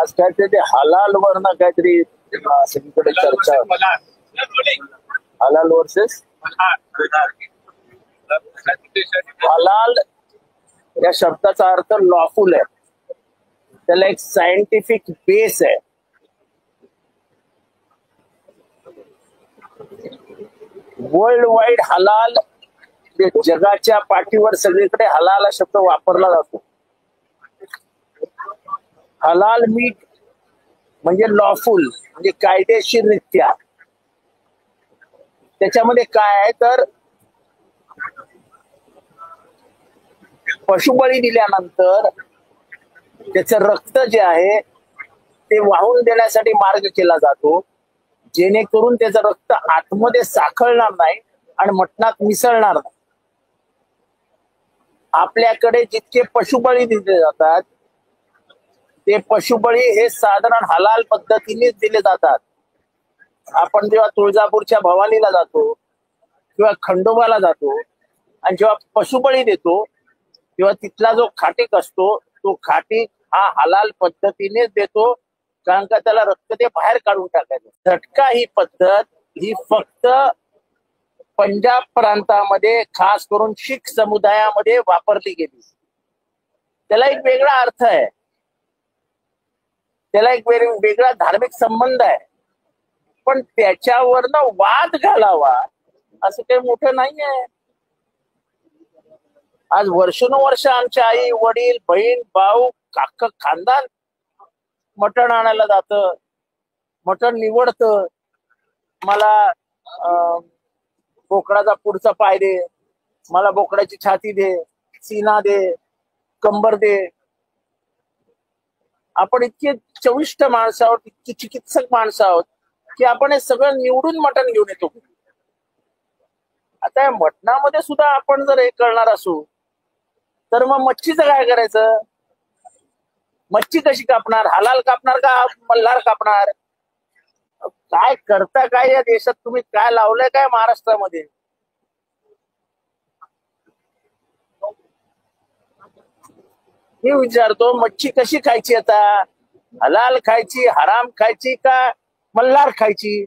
आज काहीतरी ते हलाल वर ना काहीतरी सगळीकडे चर्चा हलाल वर्सेस हलाल या शब्दाचा अर्थ लॉफुल आहे, त्याला एक सायंटिफिक बेस आहे. वर्ल्ड वाईड हलाल जगाच्या पाठीवर सगळीकडे हलाल हा शब्द वापरला जातो. हलाल मीट म्हणजे लॉफुल म्हणजे कायदेशीररित्या. त्याच्यामध्ये काय आहे तर पशुबळी दिल्यानंतर त्याचं रक्त जे आहे ते वाहून देण्यासाठी मार्ग केला जातो, जेणेकरून त्याचं रक्त आतमध्ये साखळणार नाही आणि मटणात मिसळणार नाही. आपल्याकडे जितके पशुबळी दिले जातात ते पशुबळी हे साधारण हलाल पद्धतीनेच दिले जातात. आपण जेव्हा तुळजापूरच्या भवानीला जातो किंवा खंडोबाला जातो आणि जेव्हा पशुबळी देतो तेव्हा तिथला जो खाटीक असतो तो खाटीक हा हलाल पद्धतीनेच देतो, कारण का त्याला रक्त ते बाहेर काढून टाकायचं. झटका ही पद्धत ही फक्त पंजाब प्रांतामध्ये खास करून शीख समुदायामध्ये वापरली गेली. त्याला एक वेगळा अर्थ आहे, त्याला एक वेगळा धार्मिक संबंध आहे, पण त्याच्यावरनं वाद घालावा असं काही मोठं नाही आहे. आज वर्षानुवर्ष आमच्या आई वडील बहीण भाऊ काका खानदान मटण आणायला जातं, मटण निवडतं. मला बोकडाचा पुढचा पाय दे, मला बोकडाची छाती दे, सीना दे, कंबर दे. आपण इतके चविष्ट माणसं आहोत, इतकी चिकित्सक माणसं आहोत की आपण हे सगळं निवडून मटण घेऊन येतो. आता या मटणामध्ये सुद्धा आपण जर हे करणार असू तर मग मच्छीचं काय करायचं? मच्छी कशी कापणार? हलाल कापणार का मल्हार कापणार? काय करता काय या देशात? तुम्ही काय लावलंय काय महाराष्ट्रामध्ये? मी विचारतो, मच्छी कशी खायची आता? हलाल खायची, हराम खायची का मल्हार खायची?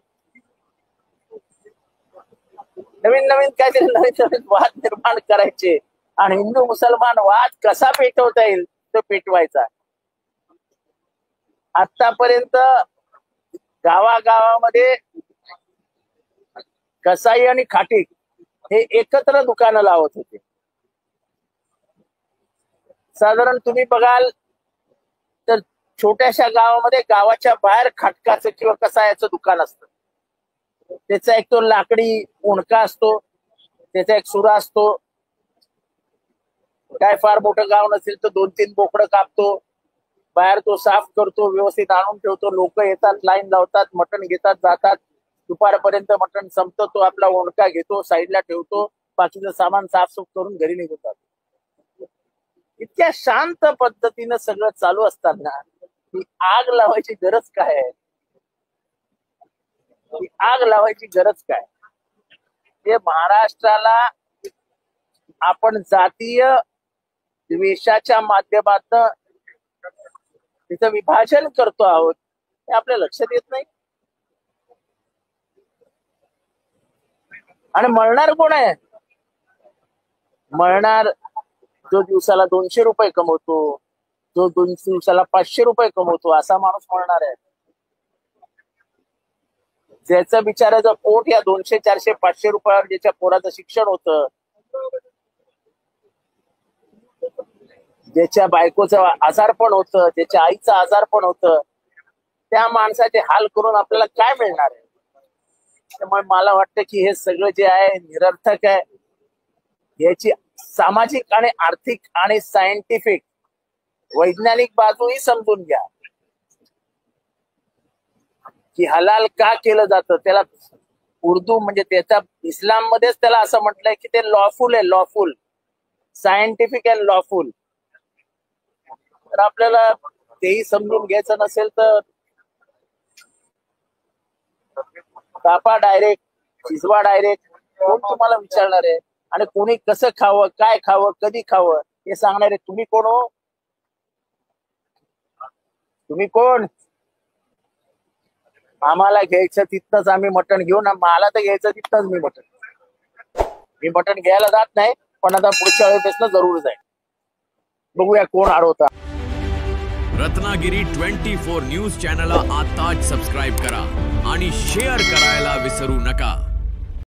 नवीन नवीन काहीतरी नवीन नवीन वाद निर्माण करायचे आणि हिंदू मुसलमान वाद कसा पेटवता येईल तो पेटवायचा. आतापर्यंत गावागावामध्ये कसाई आणि खाटीक हे एकत्र दुकानं लावत होते. साधारण तुम्ही बघाल तर छोट्याशा गावामध्ये गावाच्या बाहेर खाटकाचं किंवा कसायाचं दुकान असतं. त्याचा एक तो लाकडी ओणका असतो, त्याचा एक सुरा असतो. काय फार मोठं गाव नसेल तर 2-3 बोकडं कापतो, बाहेर तो साफ करतो, व्यवस्थित आणून ठेवतो. लोक येतात, लाईन लावतात, मटण घेतात, जातात. दुपारपर्यंत मटण संपतो, तो आपला ओणका घेतो, साईडला ठेवतो, बाकीचं सामान साफसूफ करून घरी निघून जातो. इतक्या शांत पद्धतीनं सगळं चालू असताना ही आग लावायची गरज काय आहे? ही आग लावायची गरज काय? हे महाराष्ट्राला आपण जातीय द्वेषाच्या माध्यमातून तिचं विभाजन करतो आहोत हे आपल्या लक्षात येत नाही. आणि मळणार कोण आहे? मळणार जो दिवसाला 200 रुपये कमवतो, जो दिवसाला 500 रुपये कमवतो असा माणूस मळणार आहे. ज्याचं बिचाराचं पोट या 200, 400, 500 रुपयावर ज्याच्या पोराचं शिक्षण होतं, ज्याच्या बायकोचं आजारपण होतं, ज्याच्या आईचं आजारपण होतं, त्या माणसाचे हाल करून आपल्याला काय मिळणार आहे? त्यामुळे मला वाटतं की हे सगळं जे आहे निरर्थक आहे. याची सामाजिक आणि आर्थिक आणि सायंटिफिक वैज्ञानिक बाजूही समजून घ्या की हलाल का केलं जातं. त्याला उर्दू म्हणजे त्याच्या इस्लाम मध्येच त्याला असं म्हटलंय की ते लॉफुल आहे, लॉफुल, सायंटिफिक अँड लॉफुल. तर आपल्याला तेही समजून घ्यायचं नसेल तर कापा डायरेक्ट, शिजवा डायरेक्ट. कोण तुम्हाला विचारणार आहे? आणि कोणी कसं खावं, काय खावं, कधी खावं हे सांगणार आहे? तुम्ही कोण हो? तुम्ही कोण? आम्हाला घ्यायचं तिथनच आम्ही मटण घेऊ ना. मला तर घ्यायचं तिथनच मी मटण घ्यायला जात नाही, पण आता पुढच्या वेळेस जरूर जाईल. बघूया कोण हरवता. रत्नागिरी 24 न्यूज चॅनलला आताच सबस्क्राईब करा आणि शेअर करायला विसरू नका.